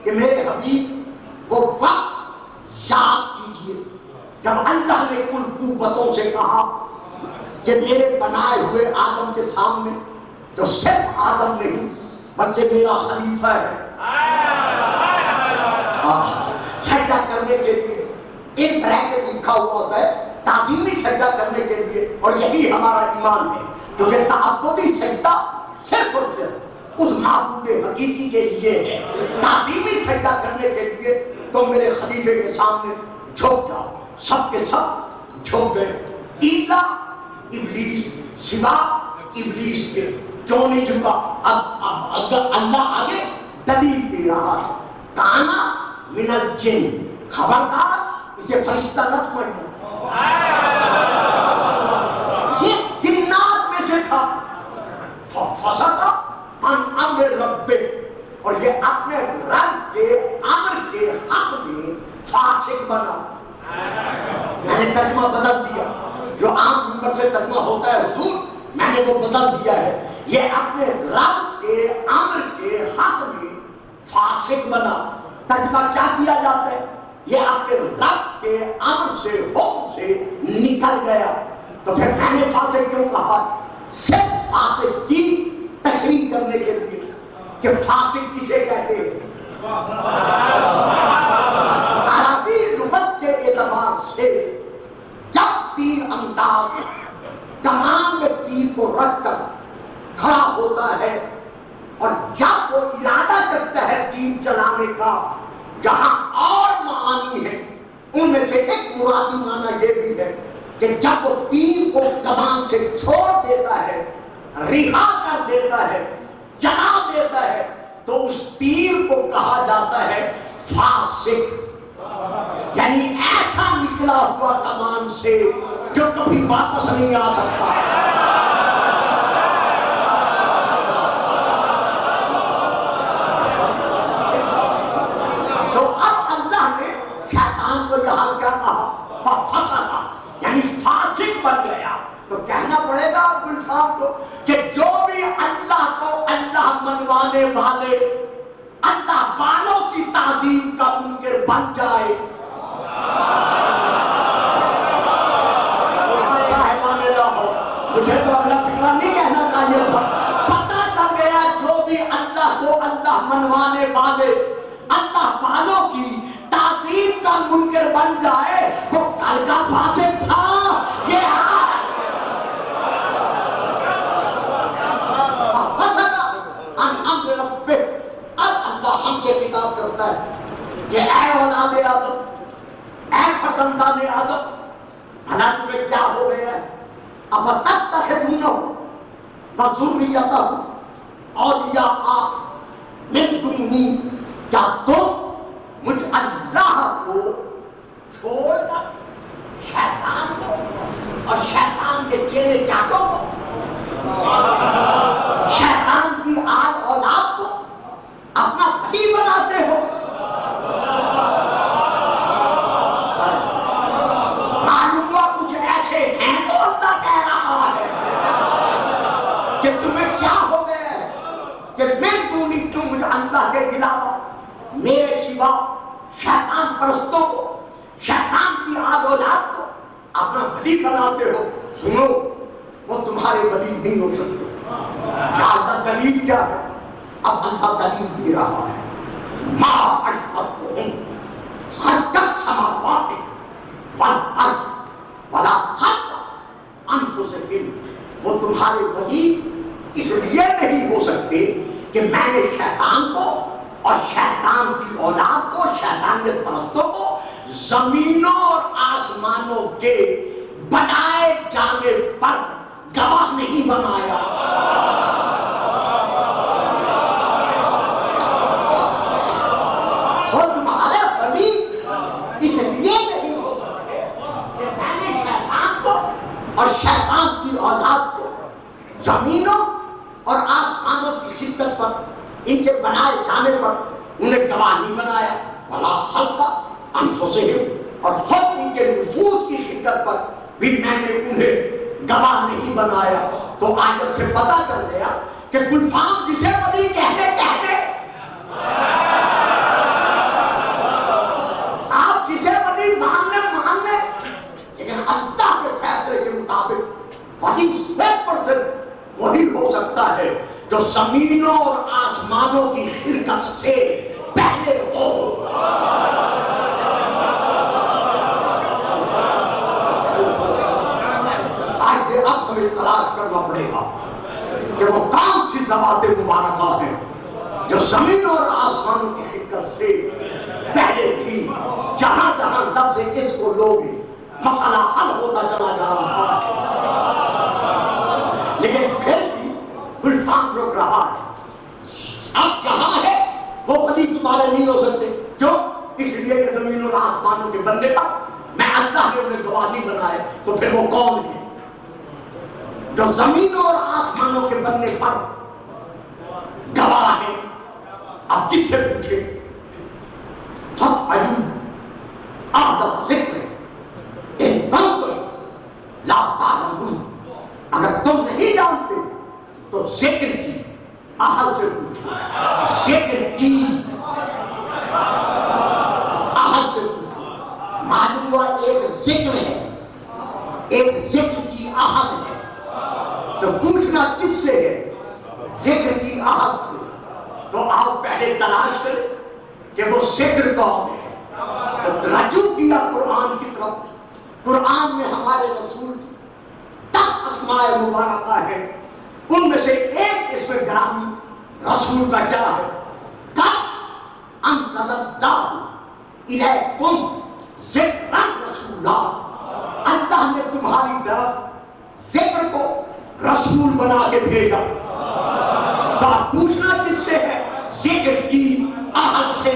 کہ میرے حبیب وہ وقت یاد کیجئے جب اللہ نے کل قوتوں سے کہا کہ میرے بنائے ہوئے آدم کے سامنے جو صرف آدم نہیں بلکہ میرا خلیفہ ہے، سجدہ کرنے کے لیے ایک بریکٹ لکھا ہوا ہوتا ہے تعظیمی سجدہ کرنے کے لیے، اور یہی ہمارا ایمان ہے، کیونکہ تعبدی سجدہ صرف اور صرف اس معبود حقیقی کے لیے ہے۔ تعظیمی سجدہ کرنے کے لیے تو میرے خلیفے کے سامنے جھک جاؤ، سب کے سب جھک گئے، ایلا ابلیس، سوا ابلیس کے کیوں نہیں جھکا؟ اب اللہ آگے دلیل دے رہا ہے، کانا من الجن، خبردار اسے فرشتہ نہ سمجھنا، یہ جنات میں سے تھا۔ فسقا عن امر رب، اور یہ اپنے رب کے امر کے حق میں فاسق بنا۔ میں نے ترجمہ بدل دیا، جو عام منبر سے ترجمہ ہوتا ہے حضور، میں نے وہ بدل دیا ہے، یہ اپنے رب کے امر کے حق میں فاسق بنا۔ ترجمہ کیا کیا جاتا ہے؟ یہ اپنے رب کے امر سے حکم سے نکل گیا۔ تو پھر میں نے فاسق کیوں کہا؟ صرف فاسق کی تشریح کرنے کے لیے کہ فاسق کسے کہتے ہیں۔ عربی لغت کے اعتبار سے جب تیر انداز کمان میں تیر کو رکھ کر کھڑا ہوتا ہے اور جب وہ ارادہ کرتا ہے تیر چلانے کا، جہاں اور معانی ہیں ان میں سے ایک مرادی معنی یہ بھی ہے کہ جب وہ تیر کو کمان سے چھوڑ دیتا ہے، رہا کر دیتا ہے، چلا دیتا ہے، تو اس تیر کو کہا جاتا ہے فاسق، یعنی ایسا نکلا ہوا کمان سے جو کبھی واپس نہیں آ سکتا۔ تو اب اللہ نے شیطان کو یہاں کیا کہا؟ فَفَسَقَ، یعنی فاسق بن گیا۔ تو کہنا پڑے گا عبدالفام کو کہ جو بھی اللہ کو اللہ منوانے والے، اللہ والوں کی تعظیم کا منکر بن جائے، مجھے تو اگلا فکرہ نہیں کہنا چاہیے تھا، پتہ چل گیا جو بھی اللہ کو اللہ منوانے والے، اللہ والوں کی تعظیم کا منکر بن جائے، وہ کل کا فاسق تھا۔ یہ اب اللہ ہم سے خطاب کرتا ہے کہ اے اولاد آدم، اے فرزندان آدم، بھلا تمہیں کیا ہو گیا ہے؟ افتتخذونه وذريته اولیاء من دونی، کیا تم مجھ اللہ کو چھوڑ کر شیطان کو اور شیطان کے چیلے چاٹوں کو، شیطان کی آل اولاد کو اپنا ولی بناتے ہو؟ اللہ کے علاوہ میرے سوا شیطان پرستوں کو، شیطان کی آل اولاد کو اپنا ولی بناتے ہو؟ سنو، وہ تمہارے ولی نہیں ہو سکتے۔ اللہ دلیل کیا ہے؟ اب اللہ دلیل دے رہا ہے، ما اشهدتهم خلق السماوات والارض ولا خلق انفسهم۔ وہ تمہارے ولی اس لیے نہیں ہو سکتے کہ میں نے شیطان کو اور شیطان کی اولاد کو، شیطان کے پرستوں کو زمینوں اور آسمانوں کے بنائے جانے پر گواہ نہیں بنایا۔ وہ تمہارے ولی اس لیے نہیں ہو سکتے کہ میں نے شیطان کو اور شیطان کی اولاد کو زمینوں اور آسمانوں کی شدت پر، ان کے بنائے جانے پر انہیں گواہ نہیں بنایا، ولا خلق انفسهم، اور خود ان کے نفوذ کی شدت پر بھی میں نے انہیں گواہ نہیں بنایا۔ تو آیت سے پتہ چل گیا کہ گلفام جسے ولی کہتے آپ جسے ولی مان لیں، لیکن اللہ کے فیصلے کے مطابق ولی 100% وہی ہو سکتا ہے جو زمینوں اور آسمانوں کی خلقت سے پہلے ہو۔ آج اب ہمیں تلاش کرنا پڑے گا کہ وہ کون سی ذوات مبارکہ ہیں جو زمینوں اور آسمانوں کی خلقت سے پہلے تھی۔ جہاں جہاں لفظ اس کو لوگ مسئلہ حل ہوتا چلا جا رہا ہے، لیکن پھر بھی گلفام رک رہا ہے۔ اب کہاں ہے وہ ولی تمہارے نہیں ہو سکتے؟ کیوں؟ اس لیے کہ زمین اور آسمانوں کے بننے پر میں اللہ نے انہیں گواہ نہیں بنائے۔ تو پھر وہ کون ہے جو زمینوں اور آسمانوں کے بننے پر گواہ ہے؟ اب کس سے پوچھے؟ فَاسْأَلُوا أَهْلَ الذِّكْرِ إِن كُنتُمْ لَا تَعْلَمُونَ۔ اگر تم نہیں جانتے تو ذکر کی اہل سے پوچھو، ذکر کی اہل سے پوچھو۔ معلوم ہوا ایک ذکر ہے، ایک ذکر کی اہل ہے۔ تو پوچھنا کس سے ہے؟ ذکر کی آہت سے. تو آپ پہلے تلاش کریں کہ وہ ذکر کون ہے. تو رجوع کیا قرآن کی طرف. قرآن میں ہمارے رسول کی 10 اسماء مبارکہ ہیں. ان میں سے ایک اسم گرامی رسول کا کیا ہے؟ قد انزل اللہ الیکم ذکرا رسولا. اللہ نے تمہاری طرف ذکر کو رسول بنا کے بھیجا. تو آپ پوچھنا کس سے ہے؟ ذکر کی آہت سے.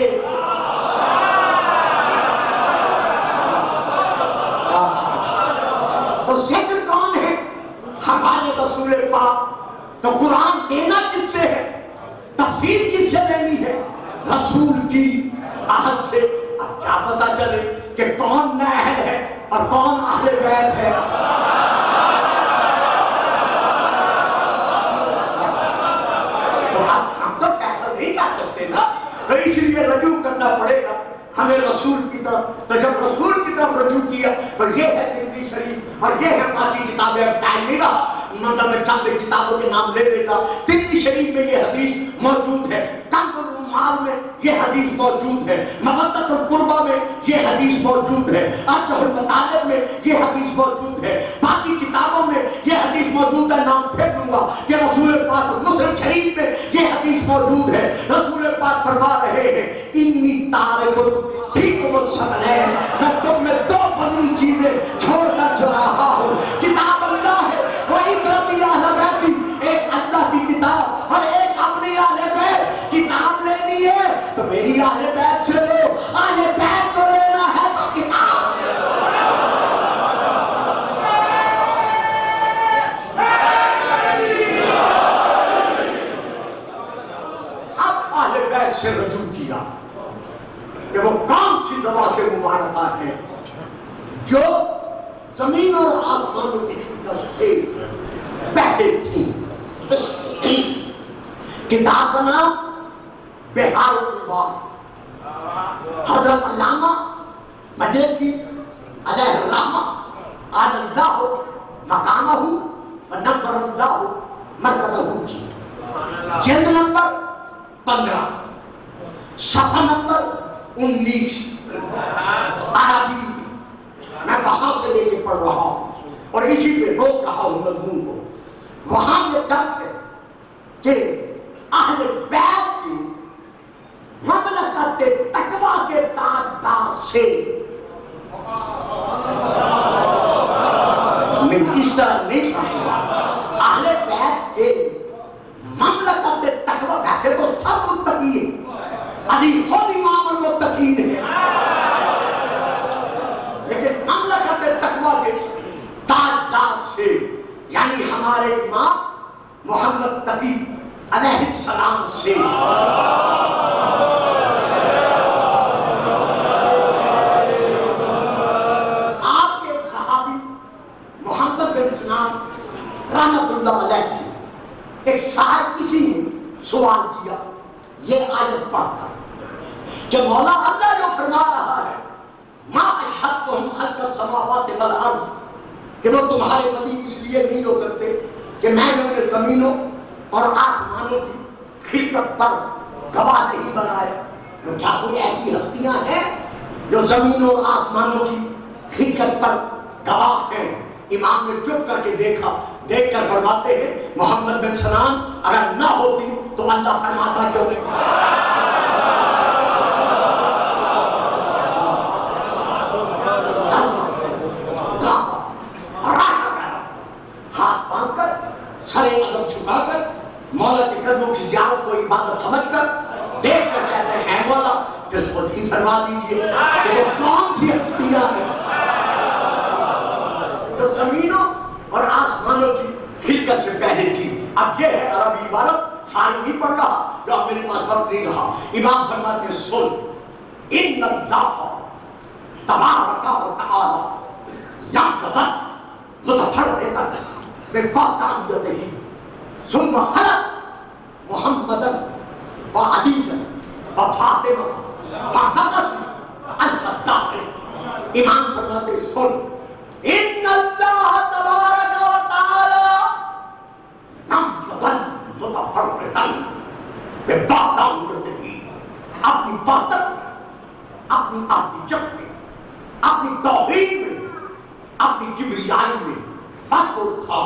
تو ذکر کون ہے؟ ہمارے رسول پاک. تو قرآن دینا کس سے ہے؟ تفسیر کس سے دینی ہے؟ رسول کی آہت سے. اب کیا پتا چلے کہ کون اہل ہے اور کون اہل بیت ہے؟ تو اب ہم تو فیصلہ نہیں کر سکتے نا. تو اس لیے رجوع کرنا پڑے گا ہمیں رسول کی طرف. تو جب رسول کی طرف رجوع کیا تو یہ ہے ترمذی شریف اور یہ ہے باقی کتابیں. اب ٹائم نہیں رہا میں چند کتابوں کے نام لے لیتا. ترمذی شریف میں یہ حدیث موجود ہے. کنز العمال میں یہ حدیث موجود ہے. مودۃ القربیٰ میں یہ حدیث موجود ہے. ارجح المطالب میں یہ حدیث موجود ہے. باقی کتابوں میں یہ حدیث موجود ہے. نام پھر لوں گا کہ رسول پاک مسلم شریف میں یہ حدیث موجود ہے. رسول پاک فرما رہے ہیں انی تارک فیکم الثقلین. میں تم میں 2 فضیل چیزیں چھوڑ کر جا رہا ہوں. کتاب اللہ ہے وہ اقرأ اہل بیتی. ایک اللہ کی کتاب اور ایک اپنی اہل بیت. کتاب لینی ہے تو میری اہل بیت سے لو. اہل بیت کو لینا ہے تو کتاب. اب اہل بیت سے رجوع کیا کہ وہ کون سی ذوات مبارکہ ہیں جو زمین اور آسمانوں کی حقیقت سے پہلے تھی. کتاب کا نام بہار الانوار. حضرت علامہ مجلسی علیہ الرحمہ اعلی اللہ مقامہ ونور اللہ مرکزہ کی جلد نمبر 15 صفحہ نمبر 19 عربی. میں وہاں سے لے کے پڑھ رہا ہوں اور اسی پہ روک رہا ہوں مضمون کو. وہاں یہ درس ہے کہ اہل بیت کی مملکت تقویٰ کے تاجدار سے میں اس طرح نہیں سمجھا. اہل بیت کے مملکت تقویٰ ویسے تو سب متقی ہیں. علی خود امام المتقین ہے لیکن مملکت تقویٰ کے تاجدار سے یعنی ہمارے امام محمد تقی علیہ السلام سے. آپ کے صحابی محمد بن سنان رحمت اللہ علیہ سے ایک صاحب کسی نے سوال کیا یہ آیت پڑھ کر کہ مولا اللہ جو فرما رہا ہے ما اشہدتہم خلق السماوات والارض کہ وہ تمہارے ولی اس لیے نہیں ہو سکتے کہ میں نے زمینوں اور آسمانوں کی خلقت پر گواہ نہیں بنایا. تو کیا کوئی ایسی ہستیاں ہیں جو زمینوں اور آسمانوں کی خلقت پر گواہ ہیں؟ امام نے چپ کر کے دیکھا. دیکھ کر فرماتے ہیں محمد بن سنان اگر نہ ہوتی تو اللہ فرماتا کیوں نہیں. ہاتھ باندھ کر سر ادب جھکا کر مولا کے قدموں کی زیارت کو عبادت سمجھ کر دیکھ کر کہتے ہیں مولا پھر خود ہی فرما دیجیے کہ وہ کون سی ہستیاں ہیں جو زمینوں اور آسمانوں کی خلقت سے پہلے تھی. اب یہ ہے عربی عبارت ساری نہیں پڑھ رہا جو اب میرے پاس وقت نہیں رہا. امام فرماتے ہیں سن ان اللہ تبارک و تعالی یقظت متفرقا بفاقانیتہ ثم خلق محمدا وعلیا وفاطمہ فنقص الفتاح. امام فرماتے سن ان اللہ تبارک و تعالی میں وعدہ نہیں، اپنی وحدت، اپنی آتشت میں، اپنی توحید میں، اپنی کبریائی میں بس وہ تھا،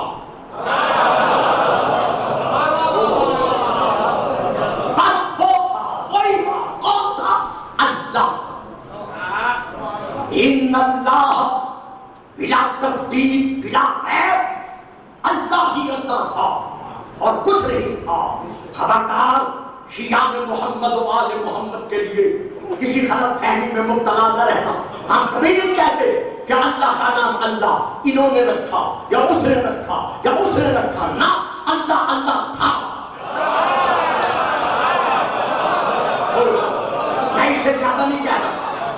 بس وہ تھا، وہی کون تھا؟ اللہ۔ ان اللہ بلا تردید بلا عیب اللہ ہی اللہ تھا اور کچھ نہیں تھا۔ خبردار شیعان محمد و آل محمد کے لیے کسی غلط فہمی میں مبتلا نہ رہنا۔ ہم کبھی نہیں کہتے کہ اللہ کا نام اللہ انہوں نے رکھا یا اس نے رکھا یا اس نے رکھا، نہ، اللہ اللہ تھا۔ میں اسے زیادہ نہیں کہہ رہا،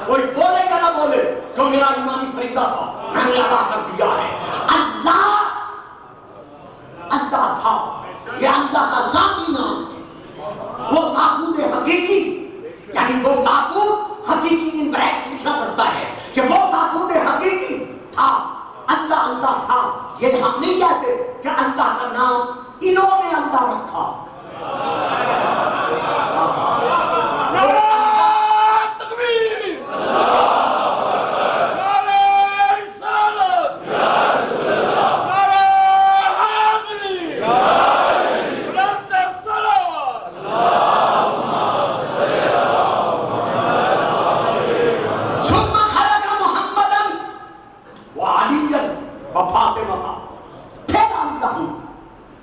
کوئی بولے گا نہ بولے، جو میرا ایمانی فریضہ تھا میں نے ادا کر دیا ہے۔ اللہ اللہ تھا، یہ اللہ کا ذاتی نام ہے۔ وہ معبود حقیقی، یعنی وہ معبود حقیقی ان بریک لکھنا پڑتا ہے کہ وہ معبود حقیقی تھا، اللہ اللہ تھا۔ یہ ہم نہیں کہتے کہ اللہ کا نام انہوں نے اللہ رکھا۔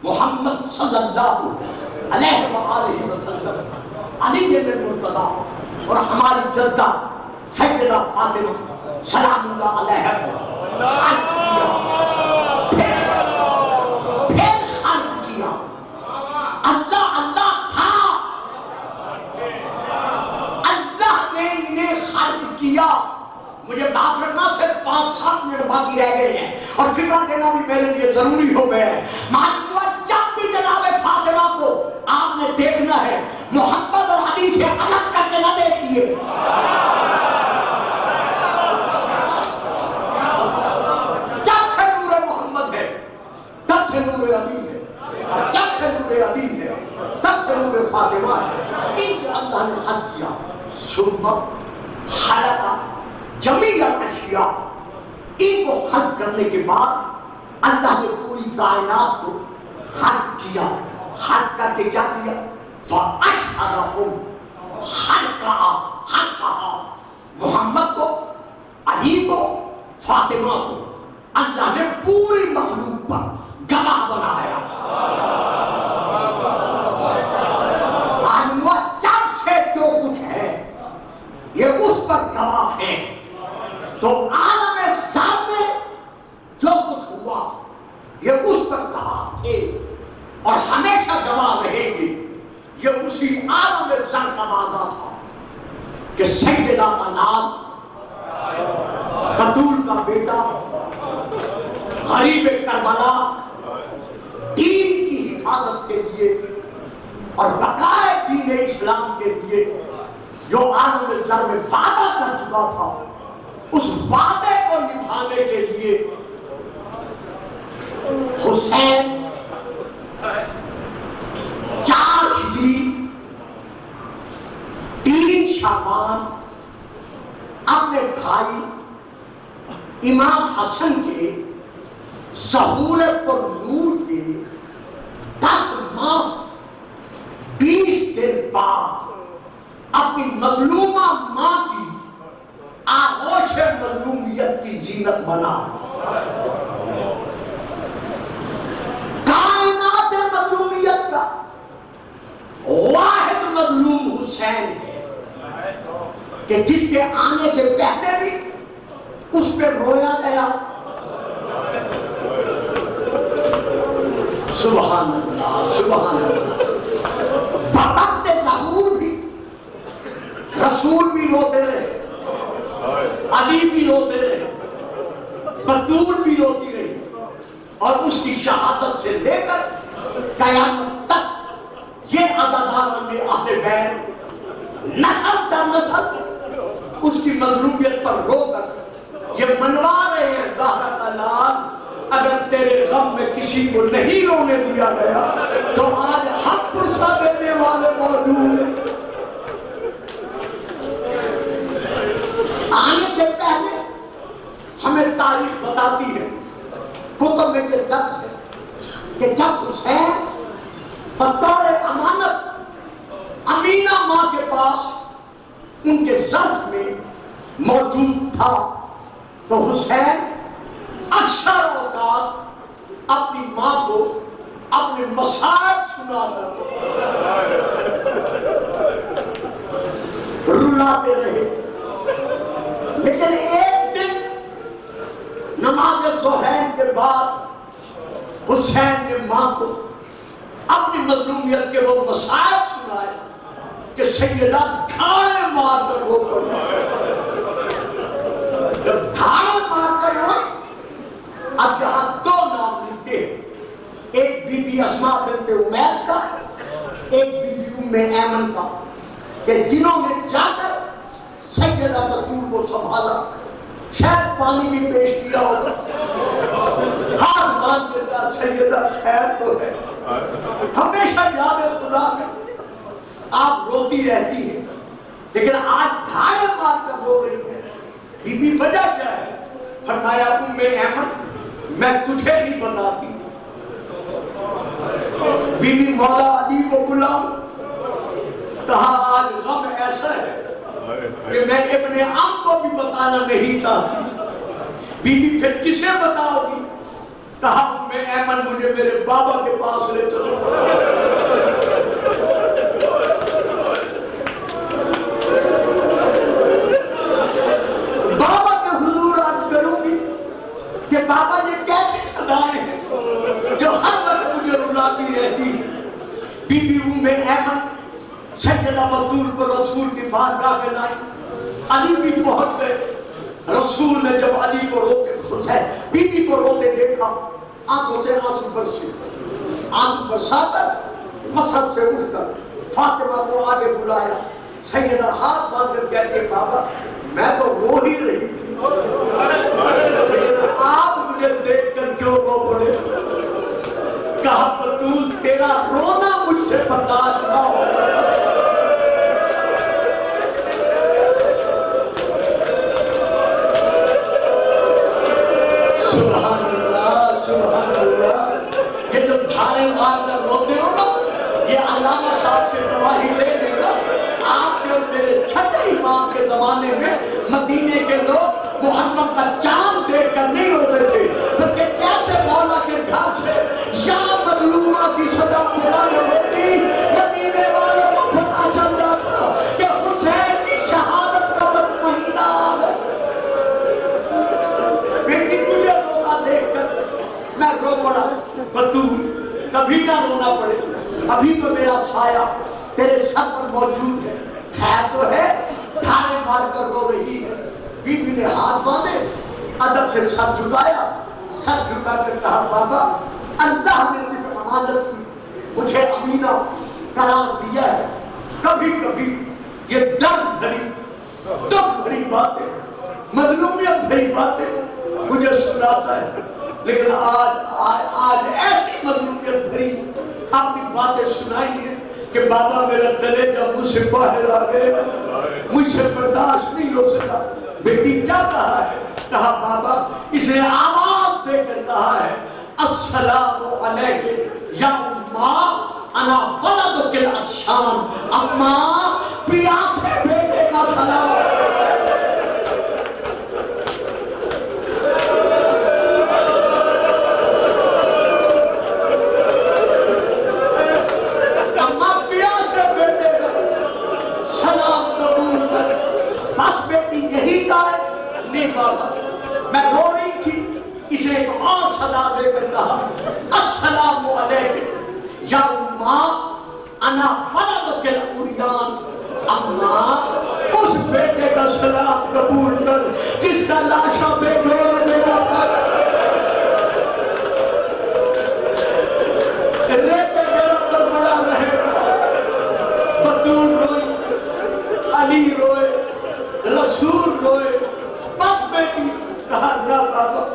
محمد صلی اللہ علیہ وآلہ وسلم علی بن مرتضیٰ اور ہماری جدہ سیدہ فاطمہ سلام اللہ علیہ کو خلق کیا، پھر خلق کیا۔ اللہ اللہ تھا، اللہ نے انہیں خلق کیا۔ مجھے بات کرنا صرف 5-7 منٹ باقی رہ گئے ہیں اور فکر دینا بھی میرے لیے ضروری ہو گیا ہے۔ معلوم جب بھی جناب فاطمہ کو آپ نے دیکھنا ہے محمد اور علی سے الگ کر کے نہ دیکھیے۔ جب سے نور محمد ہے تب سے نور علی ہے، اور جب سے نور علی ہے تب سے نور فاطمہ ہے۔ ان اللہ نے خلق کیا، ثم خلق جمیع الاشیاء۔ ان کو خلق کرنے کے بعد اللہ نے پوری کائنات کو خلق کیا۔ خلق کر کے کیا کیا؟ فَأَشْهَدَهُمْ خلقہا، محمد کو، علی کو، فاطمہ کو اللہ نے پوری مخلوق پر گواہ بنایا۔ معلوم جب سے جو کچھ ہے یہ اس پر گواہ ہے، تو عالم ذات میں جو کچھ ہوا یہ اس پر گواہ تھے اور ہمیشہ گواہ رہیں گے۔ یہ اسی عالم ذات کا وعدہ تھا کہ سیدنا کا نام بطول کا بیٹا غریب کربلا دین کی حفاظت کے لیے اور بقائے دین اسلام کے لیے جو عالم ذات میں وعدہ کر چکا تھا، اس وعدے کو نبھانے کے لیے حسین 4 ہجری 3 شعبان اپنے بھائی امام حسن کے ظہور پر نور کے 10 ماہ 20 دن بعد اپنی مظلومہ ماں کی آغوش مظلومیت کی زینت بنا۔ کائنات مظلومیت کا واحد مظلوم حسین ہے کہ جس کے آنے سے پہلے بھی اس پہ رویا گیا۔ سبحان اللہ سبحان اللہ۔ بقت ظہور بھی رسول بھی روتے رہے، علی بھی روتے رہے، بطول بھی روتی رہی، اور اس کی شہادت سے لے کر قیامت تک یہ عزاداران اہل بیت نسل در نسل اس کی مظلومیت پر رو کر یہ منوا رہے ہیں، زہرا کا لال اگر تیرے غم میں کسی کو نہیں رونے دیا گیا تو آج حق پرسہ دینے والے موجود بطور امانت امینہ ماں کے پاس ان کے ظرف میں موجود تھا، تو حسین اکثر اوقات اپنی ماں کو اپنے مصائب سنا کر رلاتے رہے۔ لیکن ایک دن نماز ظہر کے بعد حسین نے ماں کو اپنی مظلومیت کے وہ مصائب سنائے کہ سیدہ دھاڑے مار کر رو پڑی۔ جب دھاڑے مار کر روئی، اب یہاں دو نام لکھتے ہیں، ایک بی بی اسماء بنت امیس کا، ایک بی بی ام ایمن کا، کہ جنہوں نے جا کر سیدہ بطول کو سنبھالا، شاید پانی بھی پیش کیا ہوگا، ہاتھ مان کے کہا سیدہ خیر تو ہے۔ ہمیشہ یاد خدا میں آپ روتی رہتی ہیں، لیکن آج دھاڑے مار کر رو رہی ہے، بی بی وجہ کیا ہے؟ فرمایا ام ایمن میں تجھے نہیں بتاتی، بی بی مولا علی کو بلاؤں؟ کہا آج غم ایسا ہے کہ میں ابن عم کو بھی بتانا نہیں چاہتی۔ بی بی پھر کسے بتاؤ گی؟ کہا ام ایمن مجھے میرے بابا کے پاس لے چلو۔ بابا کے حضور عرض کروں گی کہ بابا یہ کیسی صدائیں ہیں جو ہر وقت مجھے رلاتی رہتی۔ بی بی ام ایمن سیدہ بطول کو رسول کی بارگاہ میں لائی، علی بھی پہنچ گئے۔ رسول نے جب علی کو رو کے حسین بی بی کو روتے دیکھا، آنکھوں سے آنسو برسے، آنسو برسا کر مسجد سے اٹھ کر فاطمہ کو آگے بلایا۔ سیدہ ہاتھ باندھ کر کہتے ہیں بابا میں تو رو ہی رہی تھی، لیکن آپ مجھے دیکھ کر کیوں رو پڑے؟ کہا بطول تیرا رونا مجھ سے برداشت نہ ہوگا۔ سبحان اللہ سبحان اللہ۔ یہ جو دھاڑے مار کر روتے ہو نا، یہ علامہ صاحب سے گواہی لے لے گا۔ آپ کے اور میرے چھٹے امام کے زمانے میں مدینے کے لوگ محرم کا چاند دیکھ کر نہیں روتے تھے، بلکہ کیسے مولا کے گھر سے یا مظلومہ کی صدا پکارے ہوتی، مدینے والوں کو پتہ چل جاتا کہ حسین کی شہادت کا وقت مہینہ آ گیا۔ بیٹی تجھے رونا دیکھ کر میں رو پڑا، بطول کبھی نہ رونا پڑے، ابھی تو میرا سایہ تیرے سر پر موجود ہے، خیر تو ہے؟ دھاڑے مار کر رو رہی ہے۔ بی بی نے ہاتھ باندھے، ادب سے سر جھکایا، سر جھکا کر کہا بابا اللہ نے جس امانت کی مجھے امینہ قرار دیا ہے، کبھی کبھی یہ درد بھری دکھ بھری باتیں مظلومیت بھری باتیں مجھے سناتا ہے، لیکن آج ایسی مظلومیت بھری اپنی باتیں سنائی ہیں کہ بابا میرا گلے کا مجھ سے باہر آ گیا، مجھ سے برداشت نہیں ہو سکا۔ بیٹی کیا کہا ہے؟ کہا بابا اسے آواز دے کر کہا ہے السلام علیک یا اماں انا ولدک العطشان، اماں پیاسے بیٹے کا سلام۔ اماں پیاسے بیٹے کا سلام قبول کر۔ بس بیٹی یہی کہا ہے؟ نہیں بابا میں رو رہی تھی، اسے ایک اور صدا دے کر کہا السلام علیک یا اماں انا ولدک العریان، اماں اس بیٹے کا سلام قبول کر جس کا لاشا بے ڈور میرا پر ریتے میرا پر بڑا رہے گا۔ بطول روئی، علی روئے، رسول روئے، بس بیٹی کہا نہ بابا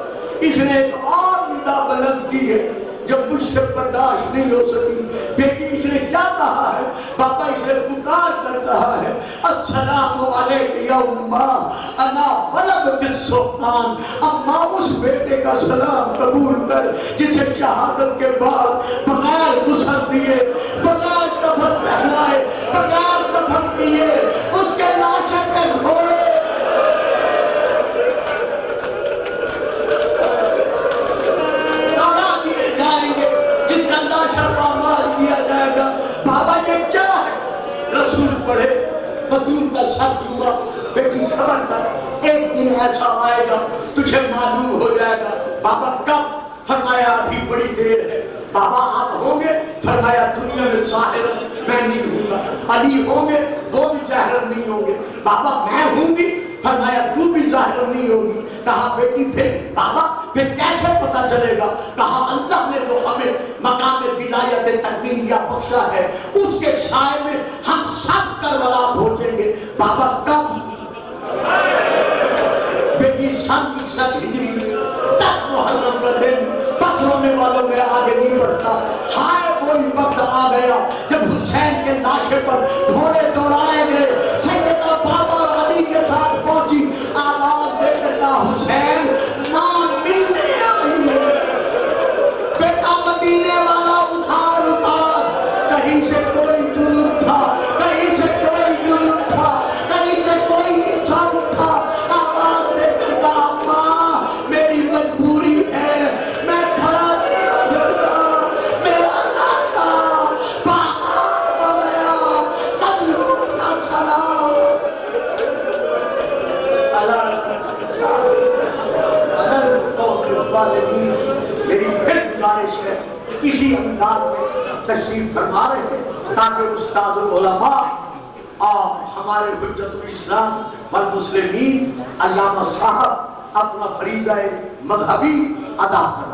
اس نے ایک اور ندا بلند کی ہے جو مجھ سے برداشت نہیں ہو سکی۔ بیٹی اس نے کیا کہا ہے؟ بابا اس نے پکار کر کہا ہے السلام علیک یا اماں انا ولدک السلطان، اماں اس بیٹے کا سلام قبول کر جسے شہادت کے بعد بغیر غسل دیے بطول کا سر چھوا، بیٹی صبر کر، ایک دن ایسا آئے گا تجھے معلوم ہو جائے گا۔ بابا کب؟ فرمایا ابھی بڑی دیر ہے۔ بابا آپ ہوں گے؟ فرمایا دنیا میں ظاہر میں نہیں ہوں گا۔ علی ہوں گے؟ وہ بھی ظاہر نہیں ہوں گے۔ بابا میں ہوں گی؟ فرمایا تو بھی ظاہر نہیں ہوگی۔ کہا بیٹی پھر بابا پھر کیسے پتا چلے گا؟ کہا اللہ نے جو ہمیں مقام ولایت تکمیلیہ بخشا ہے اس کے سائے میں ہم سب کربلا پہنچیں گے۔ بابا کب؟ بیٹی سن 61 ہجری میں 10 محرم کا دن۔ بس رونے والوں میں آگے نہیں بڑھتا۔ ہائے کوئی وقت آ گیا جب حسین کے لاشے پر گھوڑے دوڑائے گئے، سیدنا بابا اور علی کے ساتھ پہنچی، آواز دے بیٹا حسین ماں ملنے آئی ہے، بیٹا مدینے والا اتار اتار۔ کہیں سے کوئی جل اٹھا، کہیں سے کوئی جل اٹھا، کہیں سے کوئی حصہ اٹھا، آواز دے بیٹا ماں میری مجبوری ہے، میں کھڑا نہیں ہو سکتا، میرا لاٹا بابا ہو گیا، مظلوم کا سلام۔ اگر تو والدین میری پھر گزارش ہے اسی انداز میں تشریف فرما رہے ہیں تاکہ استاد العلماء اور ہمارے حجت الاسلام والمسلمین علامہ صاحب اپنا فریضہ مذہبی ادا کریں۔